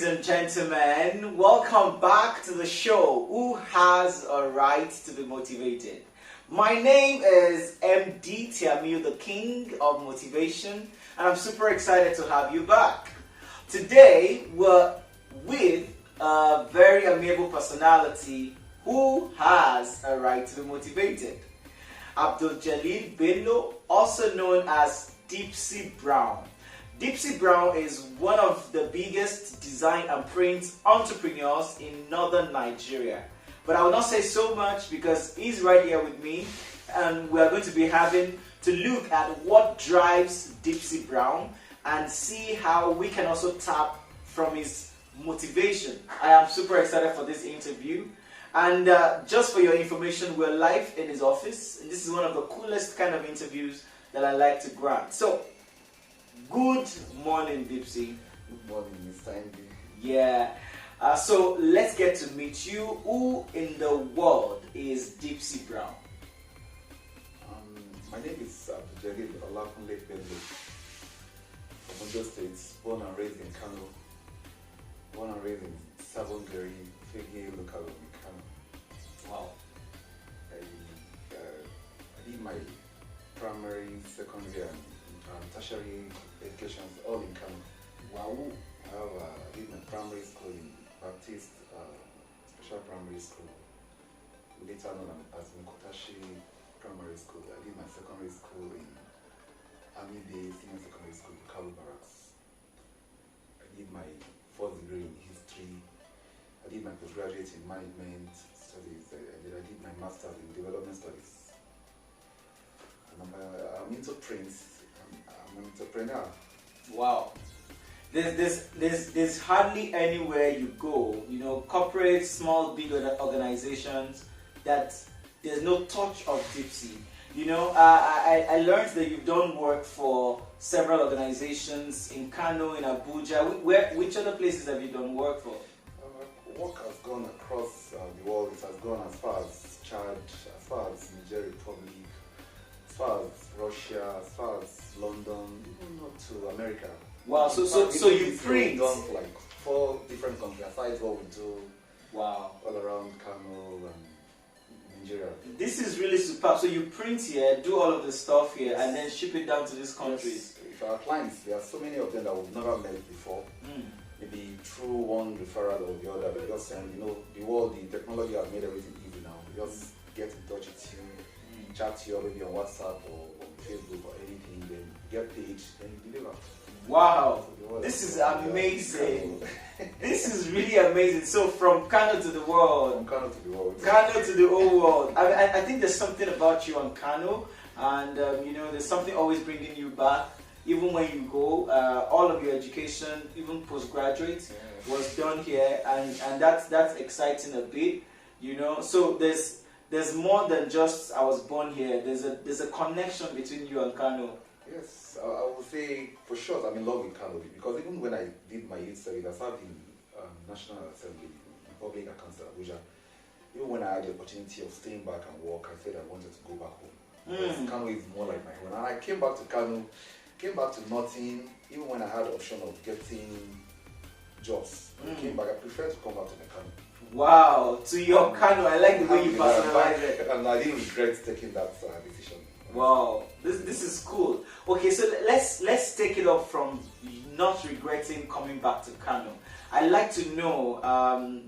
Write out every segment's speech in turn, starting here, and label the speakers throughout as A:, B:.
A: and gentlemen, welcome back to the show. Who has a right to be motivated? My name is MD Tiamiu, the king of motivation, and I'm super excited to have you back. Today, we're with a very amiable personality who has a right to be motivated. Abdul Jalil Bello, also known as Dipsy Brown. Dipsy Brown is one of the biggest design and print entrepreneurs in northern Nigeria. But I will not say so much because he's right here with me, and we are going to be having to look at what drives Dipsy Brown and see how we can also tap from his motivation. I am super excited for this interview. And just for your information, we're live in his office, and this is one of the coolest kind of interviews that I like to grant. So, good morning, Dipsy.
B: Good morning, Mr. Andy.
A: Yeah. So let's get to meet you. Who in the world is Dipsy Brown?
B: My name is Abdul Jalil Olakunle Bello from Ondo State, born and raised in Kano. Born and raised in Savongeri, Fege local of Kano.
A: Wow.
B: I did my primary, secondary, and tertiary educations all in Kano.
A: Wow.
B: I did my primary school in Baptist Special Primary School, later known as Nkotashi Primary School. I did my secondary school in Army Day Senior Secondary School, Kalu Barracks. I did my first degree in history. I did my postgraduate in management studies. I did my master's in development studies. And I'm into print. I'm an entrepreneur.
A: Wow. There's hardly anywhere you go, corporate, small, big organizations, that there's no touch of Dipsy. I learned that you've done work for several organizations in Kano, in Abuja. Which other places have you done work for?
B: Work has gone across the world. It has gone as far as Chad, as far as Niger Republic, as far as Russia, as far as London, even up to America.
A: Wow, so you print?
B: We've done like 4 different countries, aside what we do.
A: Wow.
B: All around Kano and Nigeria.
A: This is really superb. So you print here, do all of the stuff here, and then ship it down to these countries.
B: Yes. If our clients, there are so many of them that we've never met before. Maybe through one referral or the other, they just send, the world, the technology has made everything easy now. We just get in touch with you, chat to you maybe on WhatsApp or on Facebook or anything, then get paid, then you deliver.
A: Wow, this is amazing. This is really amazing. So from Kano to the world.
B: From Kano to the world.
A: Kano to the whole world. I think there's something about you on Kano, and there's something always bringing you back. Even when you go, all of your education, even postgraduate, was done here, and that's exciting a bit. So there's more than just I was born here. There's a connection between you and Kano.
B: Yes, I would say for sure I'm in love with Kano, because even when I did my youth service, I served in National Assembly, in Public Council Abuja. Even when I had the opportunity of staying back and work, I said I wanted to go back home. Because Kano is more like my home. And I came back to Kano, came back to nothing. Even when I had the option of getting jobs, I came back. I prefer to come back to my Kano.
A: Wow, to your Kano. I like the way you personalize it.
B: And I didn't regret taking that decision.
A: Wow, this is cool. Okay, so let's take it up from not regretting coming back to Kano. I'd like to know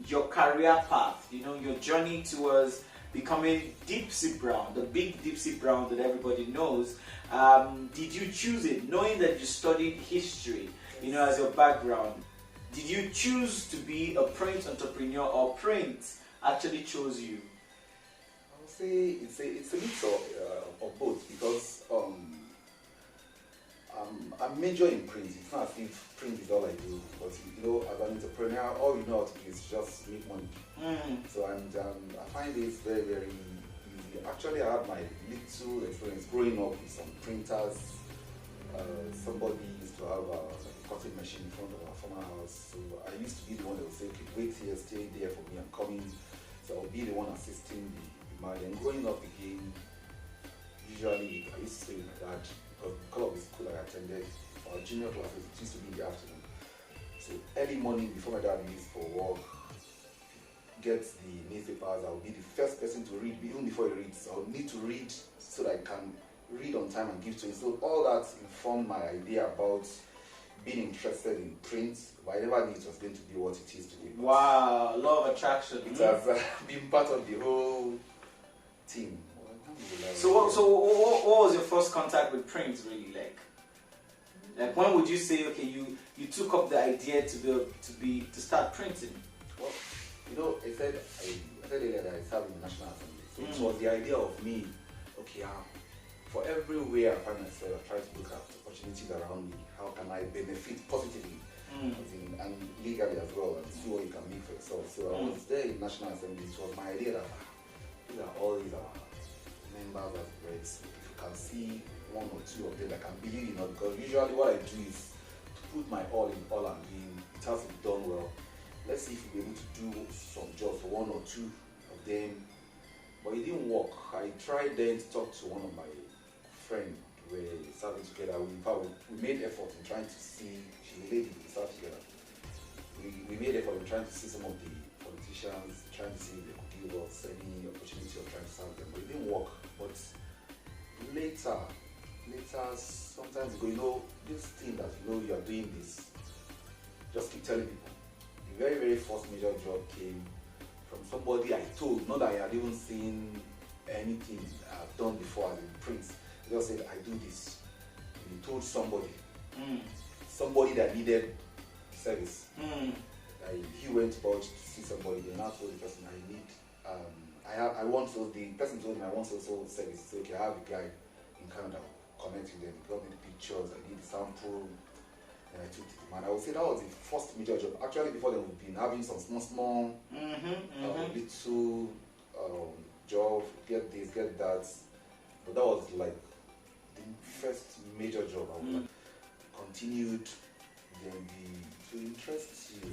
A: your career path, your journey towards becoming Dipsy Brown, the big Dipsy Brown that everybody knows. Did you choose it, knowing that you studied history, as your background? Did you choose to be a print entrepreneur, or print actually chose you?
B: I would say it's a mix of both, because I'm major in print. It's not as if print is all I do, but as an entrepreneur, all you know how to do is just make money. So I find this very, very easy. Actually, I had my little experience growing up with some printers. Somebody used to have a cutting machine in front of our former house, so I used to be the one that would say, okay, wait here, stay there for me, I'm coming. So I'll be the one assisting the man. And growing up again, usually I used to stay with my dad, because of the school I attended, our junior classes, it used to be in the afternoon. So early morning before my dad leaves for work, gets the newspapers, I'll be the first person to read, even before he reads. I'll need to read so that I can read on time and give to him. So all that informed my idea about being interested in print, but I never knew it was going to be what it is today.
A: Wow, law of attraction.
B: It has been part of the whole team.
A: So what was your first contact with print really like? Like when would you say, okay, you took up the idea to start printing?
B: Well, you know, I said earlier that I served in the National Assembly. So it was the idea of me, okay, for everywhere I find myself, I try to look at opportunities around me. How can I benefit positively and legally as well, and see what you can make for yourself. So I was there in National Assembly. It was my idea that these are all these members of Reds. If you can see one or two of them that can believe in it, because usually what I do is to put my all in all I'm doing. It has to be done well. Let's see if we're able to do some jobs for one or two of them. But it didn't work. I tried then to talk to one of my friends. We were serving together. We made effort in trying to see, she's a lady, we served together. We made effort in trying to see some of the politicians, trying to see if they could give us any opportunity of trying to serve them. But it didn't work. But later, sometimes you know, this thing that you know you are doing this, just keep telling people. The very, very first major job came from somebody I told, not that I had even seen anything I've done before as in print. They just said, I do this. And he told somebody that needed service. He went about to see somebody, then I told the person I need, I want so, the person told him I want so service. He said, okay, I have a guy in Canada, connect with them, he got me the pictures, I did the sample, and I took it to him. And I would say that was the first major job. Actually, before then, we've been having some small, little job, get this, get that. But that was like the first major job I would continued. Then to interest you,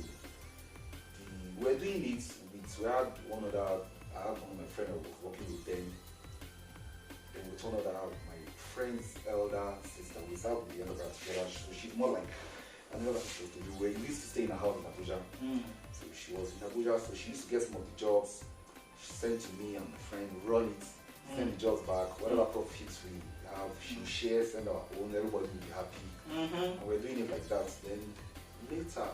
B: we were doing it with, I had one of my friends who was working with them. Then with one other, my friend's elder sister, we served with the younger together. So she's more like another sister to me. We used to stay in a house in Abuja. So she was in Abuja, so she used to get some of the jobs. She sent to me and my friend, run it, send the jobs back, whatever profits we have, she share, send our own, everybody will be happy. And we're doing it like that. Then later,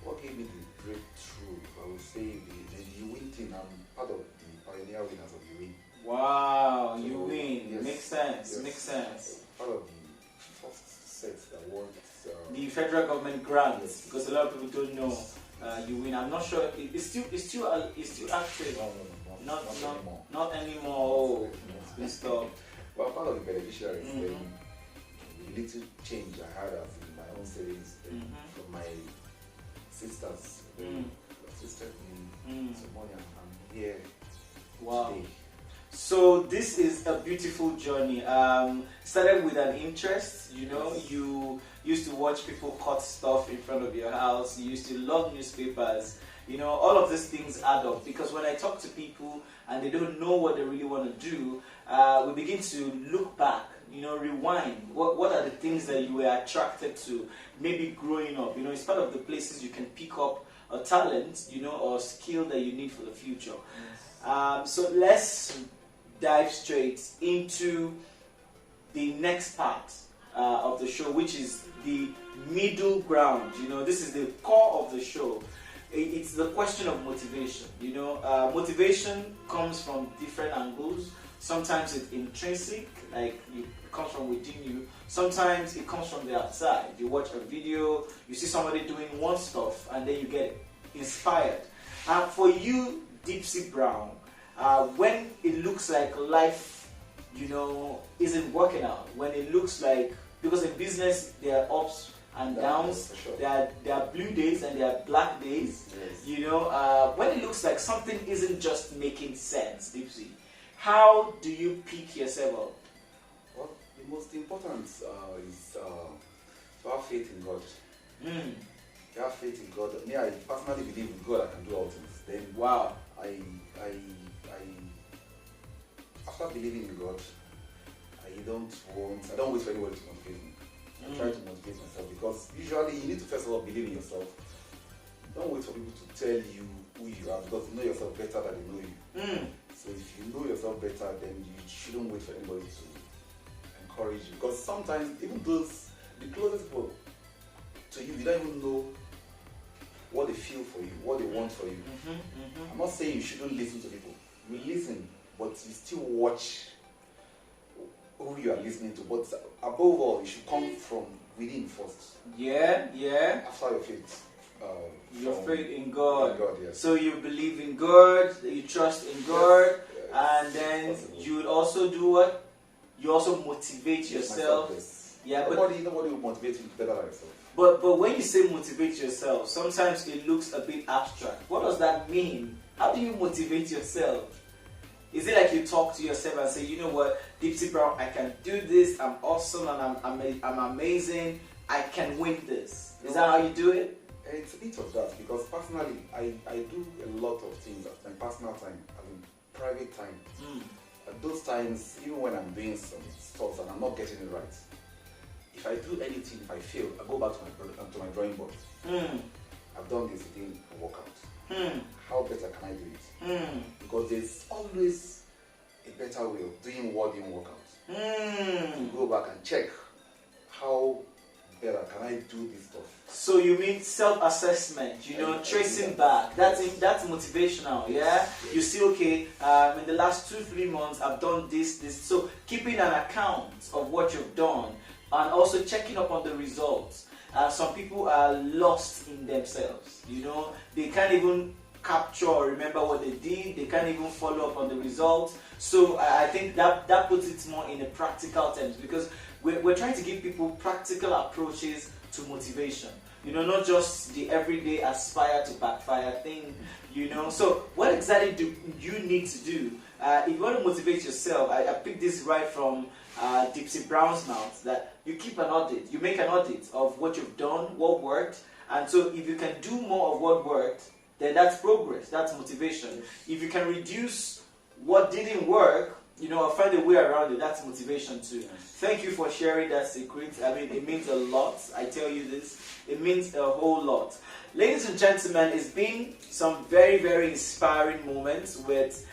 B: what gave me the breakthrough, I would say, the win thing. I'm part of the pioneer winners of the win.
A: Wow,
B: So,
A: you win.
B: yes,
A: Makes sense.
B: yes.
A: Makes sense.
B: Part of the first set that won.
A: The federal government grants,
B: Yes.
A: because a lot of people don't know. You win. I'm not sure. It's still active. Not anymore. Oh, it's been stopped.
B: Well, part of the beneficiaries, then the little change I had as in my own savings from my sisters. Assisted me some money, and I'm here
A: Wow.
B: today.
A: So this is a beautiful journey. Started with an interest, you know, you used to watch people cut stuff in front of your house, you used to love newspapers, you know, all of these things add up, because when I talk to people and they don't know what they really want to do, we begin to look back, you know, rewind. What are the things that you were attracted to, maybe growing up, you know, it's part of the places you can pick up a talent, you know, or skill that you need for the future. So let's dive straight into the next part of the show, which is the middle ground. You know, this is the core of the show. It's the question of motivation. You know, motivation comes from different angles. Sometimes it's intrinsic, like it comes from within you. Sometimes it comes from the outside. You watch a video, you see somebody doing one stuff, and then you get inspired. For you, Deepsy Brown, when it looks like life, you know, isn't working out, when it looks like, because in business there are ups and downs,
B: Sure.
A: there are blue days and there are black days, you know, when it looks like something isn't just making sense, Deepsy, how do you pick yourself up?
B: Well, the most important is to have faith in God. To have faith in God. Me, I personally believe in God I can do all things. Then
A: Wow.
B: I after believing in God, I don't wait for anybody to motivate me. I try to motivate myself, because usually you need to first of all believe in yourself. Don't wait for people to tell you who you are, because you know yourself better than they know you. So if you know yourself better, then you shouldn't wait for anybody to encourage you. Because sometimes even the closest people to you don't even know what they feel for you, what they want for you. I'm not saying you shouldn't listen to people. You listen, but you still watch who you are listening to. But above all, you should come from within first.
A: Yeah.
B: After your faith.
A: Your faith in God.
B: In God, yes.
A: So you believe in God, you trust in God,
B: yes,
A: and then you would also do what? You also motivate yourself. Yeah,
B: nobody will motivate you better than yourself.
A: But when you say motivate yourself, sometimes it looks a bit abstract. What does that mean? How do you motivate yourself? Is it like you talk to yourself and say, you know what, Dipsy Brown, I can do this, I'm awesome and I'm amazing, I can win this. Is that how you do it?
B: It's a bit of that, because personally, I do a lot of things at my personal time, private time. At those times, even when I'm doing some stuff and I'm not getting it right, if I do anything, if I fail, I go back to my drawing board. I've done this, it didn't work out. How better can I do it? Because there's always a better way of doing what didn't work out. You go back and check how better can I do this stuff.
A: So you mean self-assessment, tracing back. That's motivational, yeah? You see, okay, in the last 2-3 months I've done this. So keeping an account of what you've done and also checking up on the results. Some people are lost in themselves, they can't even capture or remember what they did, they can't even follow up on the results. So I think that puts it more in a practical terms, because we're trying to give people practical approaches to motivation. Not just the everyday aspire to backfire thing, So what exactly do you need to do? If you want to motivate yourself, I picked this right from Dipsy Brown's mouth, that you keep an audit, you make an audit of what you've done, what worked, and so if you can do more of what worked, then that's progress, that's motivation. If you can reduce what didn't work, or find a way around it, that's motivation too. Thank you for sharing that secret. I mean, it means a lot. I tell you this, it means a whole lot. Ladies and gentlemen, it's been some very, very inspiring moments with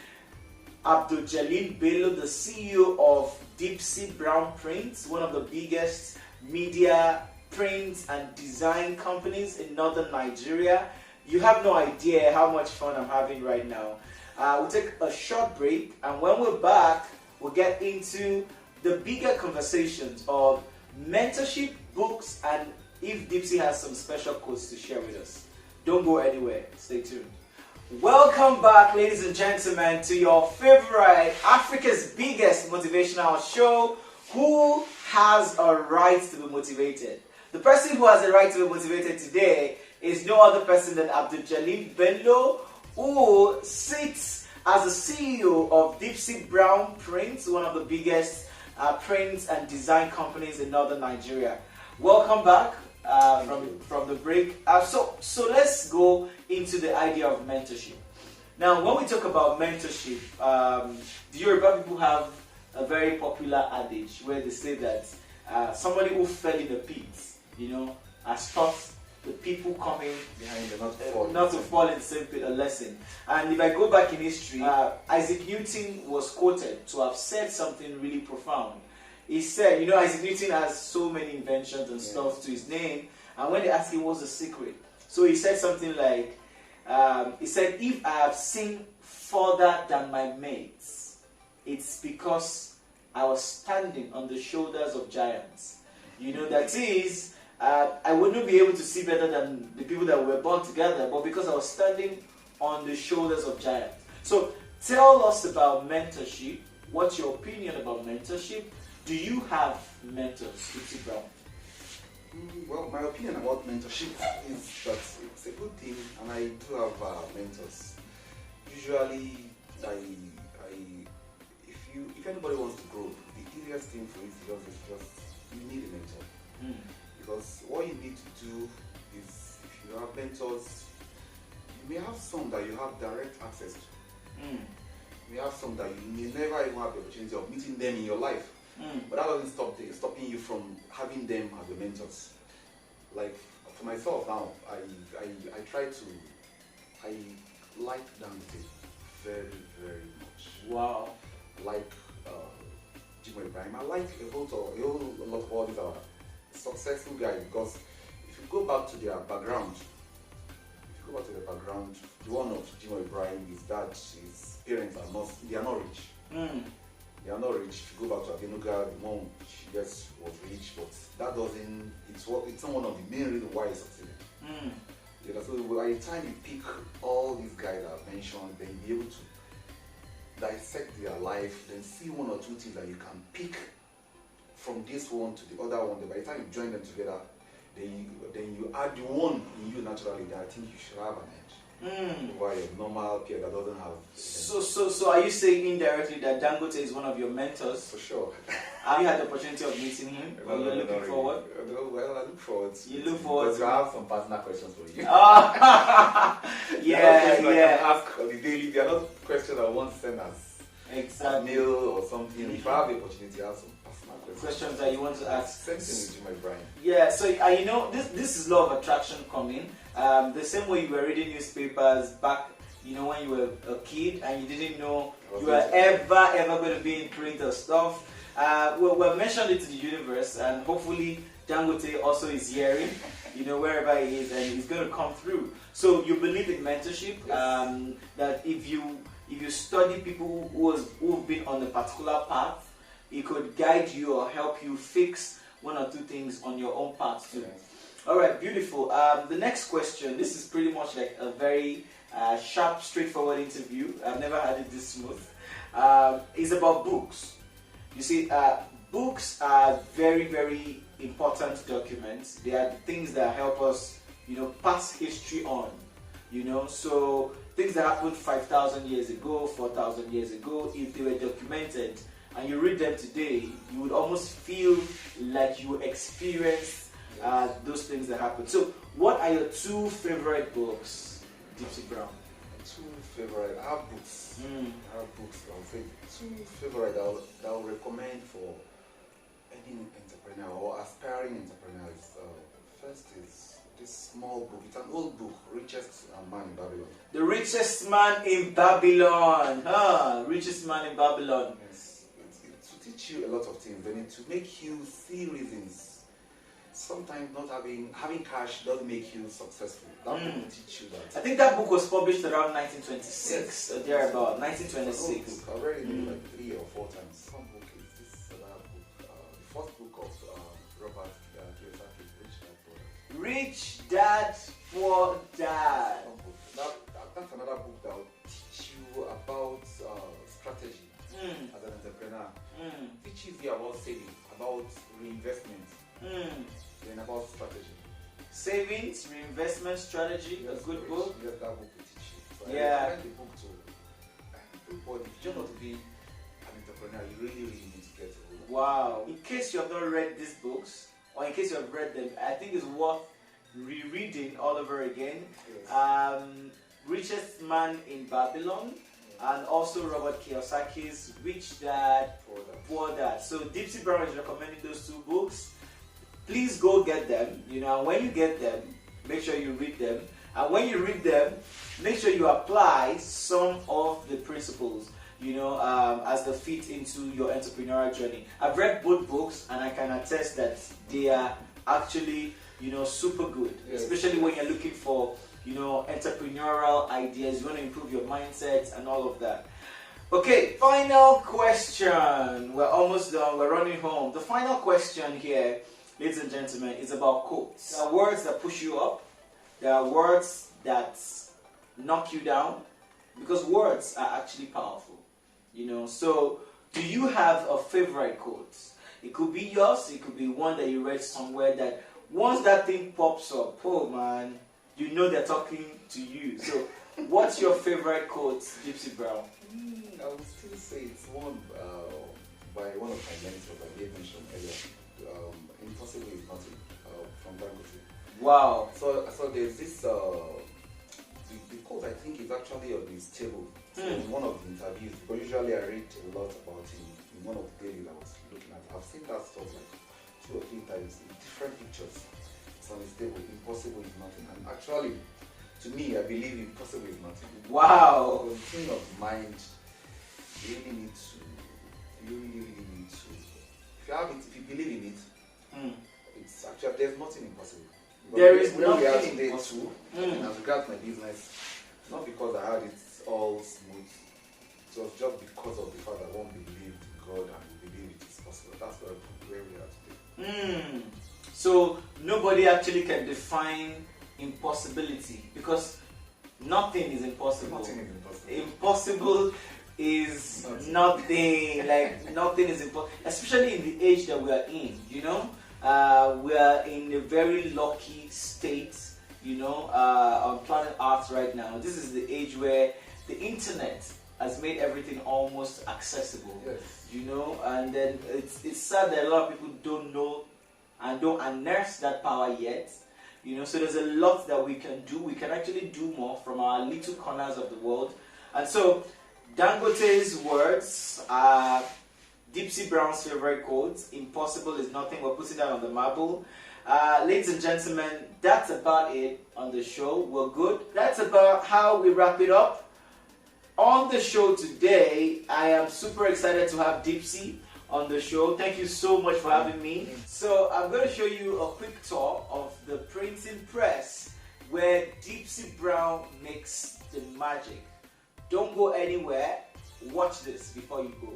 A: Abdul Jalil Bello, the CEO of Dipsy Brown Prints, one of the biggest media print and design companies in northern Nigeria. You have no idea how much fun I'm having right now. We'll take a short break, and when we're back, we'll get into the bigger conversations of mentorship, books, and if Dipsy has some special quotes to share with us. Don't go anywhere. Stay tuned. Welcome back, ladies and gentlemen, to your favorite, Africa's biggest motivational show, Who Has a Right to Be Motivated? The person who has a right to be motivated today is no other person than Abdul Jalil Bello, who sits as the CEO of Dipsy Brown Prints, one of the biggest print and design companies in northern Nigeria. Welcome back from the break. So let's go into the idea of mentorship. Now, when we talk about mentorship, the Yoruba people have a very popular adage where they say that somebody who fell in the pit, has taught the people coming
B: behind them
A: not to fall in the same pit a lesson. And if I go back in history, Isaac Newton was quoted to have said something really profound. He said, Isaac Newton has so many inventions and stuff to his name, and when they asked him what's the secret, so he said something like, he said, if I have seen further than my mates, it's because I was standing on the shoulders of giants. That is, I wouldn't be able to see better than the people that were born together, but because I was standing on the shoulders of giants. So tell us about mentorship. What's your opinion about mentorship? Do you have mentors, Dipsy Brown?
B: Well, my opinion about mentorship is that it's a good thing, and I do have mentors. Usually, if anybody wants to grow, the easiest thing for you to do is just you need a mentor. Because what you need to do is, if you have mentors, you may have some that you have direct access to. You may have some that you may never even have the opportunity of meeting them in your life. But that doesn't stop stopping you from having them as the mentors. like for myself now, I try to, I like Dangote very, very much.
A: Wow.
B: I like Jimoh Ibrahim. I like a whole lot of all these are successful guys because if you go back to their background, the one of Jimoh Ibrahim is that his parents are not rich. They are not rich. If you go back to Adenuga, the mom, she just was rich, but that doesn't, it's not one of the main reasons why he succeeded. You know, so by the time you pick all these guys that I've mentioned, then you'll be able to dissect their life, then see one or two things that you can pick from this one to the other one. Then by the time you join them together, then you add the one in you naturally that I think you should have an edge. Over a normal peer that doesn't have.
A: So are you saying indirectly that Dangote is one of your mentors?
B: For sure.
A: Have you had the opportunity of meeting him? Or you're looking forward?
B: Well, I look forward to
A: You look forward
B: because
A: to
B: I have some personal questions for you.
A: Yeah.
B: Ask on the daily. They are not questions I want to send as
A: Exactly.
B: mail or something. If I have the opportunity, I have some personal
A: Questions that you want to ask.
B: Same thing with Jimoh Ibrahim.
A: Yeah, so you know, this is law of attraction coming. The same way you were reading newspapers back, you know, when you were a kid and you didn't know you were ever going to be in print or stuff. We've mentioned it to the universe, and hopefully Dangote also is hearing, you know, wherever he is, and he's going to come through. So you believe in mentorship, that if you study people who've been on a particular path, it could guide you or help you fix one or two things on your own path too.
B: Yes.
A: All right, beautiful. The next question, this is pretty much like a very sharp, straightforward interview. I've never had it this smooth. It's about books. You see, books are very, very important documents. They are the things that help us, you know, pass history on, you know. So things that happened 5,000 years ago, 4,000 years ago, if they were documented and you read them today, you would almost feel like you experienced those things that happened. So what are your two favorite books, Dipsy Brown?
B: Two favorite. I have books. I have books. I'll say two favorite that I'll recommend for any entrepreneur or aspiring entrepreneurs. First is this small book. It's an old book, Richest Man in Babylon.
A: The Richest Man in Babylon. Richest Man in Babylon.
B: Yes. It's to teach you a lot of things. Then to make you see reasons. Sometimes not having cash doesn't make you successful. That book will teach you that.
A: I think that book was published around 1926, or thereabout, 1926.
B: I've read it like 3 or 4 times. Some book is this other book, the first book of Robert Kiyosaki, Rich Dad Poor Dad.
A: Rich Dad, Poor Dad.
B: That's another book that will teach you about strategy as an entrepreneur. Teaches you about saving, about reinvestment. Then about strategy.
A: Savings, reinvestment strategy, a good book.
B: Yes, that book will teach you. So
A: yeah.
B: I recommend the book to everybody. If you just want to be an entrepreneur, you really need to get a book.
A: Wow. In case you have not read these books, or in case you have read them, I think it's worth rereading all over again.
B: Yes.
A: Richest Man in Babylon, and also Robert Kiyosaki's Rich Dad, Poor Dad. So Dipsy Brown is recommending those two books. Please go get them, you know, and when you get them, make sure you read them. And when you read them, make sure you apply some of the principles, you know, as they fit into your entrepreneurial journey. I've read both books and I can attest that they are actually, you know, super good, especially when you're looking for, you know, entrepreneurial ideas. You want to improve your mindset and all of that. Okay, final question. We're almost done. We're running home. The final question here, ladies and gentlemen, is about quotes. There are words that push you up. There are words that knock you down, because words are actually powerful, you know. So, do you have a favorite quote? It could be yours. It could be one that you read somewhere that once that thing pops up, oh man, you know they're talking to you. So, what's your favorite quote, Dipsy Brown?
B: I would still say it's one by one of my mentors I gave mention earlier. Impossible is nothing, from Dangote.
A: Wow.
B: So there's this the quote I think is actually on his table. So in one of the interviews, because usually I read a lot about him in one of the dailies I was looking at. I've seen that stuff like 2 or 3 times in different pictures. it's unstable. Impossible is nothing. And actually, to me, I believe impossible is nothing.
A: Wow.
B: The thing of mind, you really need to. You really need to. If you have it, if you believe in it, it's actually there's nothing impossible. But
A: There is
B: where we are
A: nothing
B: today
A: impossible.
B: too, as regards my business, not because I had it all smooth. It was just because of the fact that one believed in God and we believe it is possible. That's where we are today.
A: So nobody actually can define impossibility because nothing is impossible.
B: Nothing is impossible.
A: Impossible is nothing. Like nothing is impossible, especially in the age that we are in. You know, we are in a very lucky state. You know, on planet Earth right now. This is the age where the internet has made everything almost accessible.
B: Yes.
A: You know, and then it's sad that a lot of people don't know and don't harness that power yet. You know, so there's a lot that we can do. We can actually do more from our little corners of the world. And so Dangote's words are Dipsy Brown's favorite quotes. Impossible is nothing. We're putting that on the marble. Ladies and gentlemen, that's about it on the show. We're good. That's about how we wrap it up. On the show today, I am super excited to have Dipsy on the show. Thank you so much for having me. So I'm going to show you a quick tour of the printing press where Dipsy Brown makes the magic. Don't go anywhere. Watch this before you go.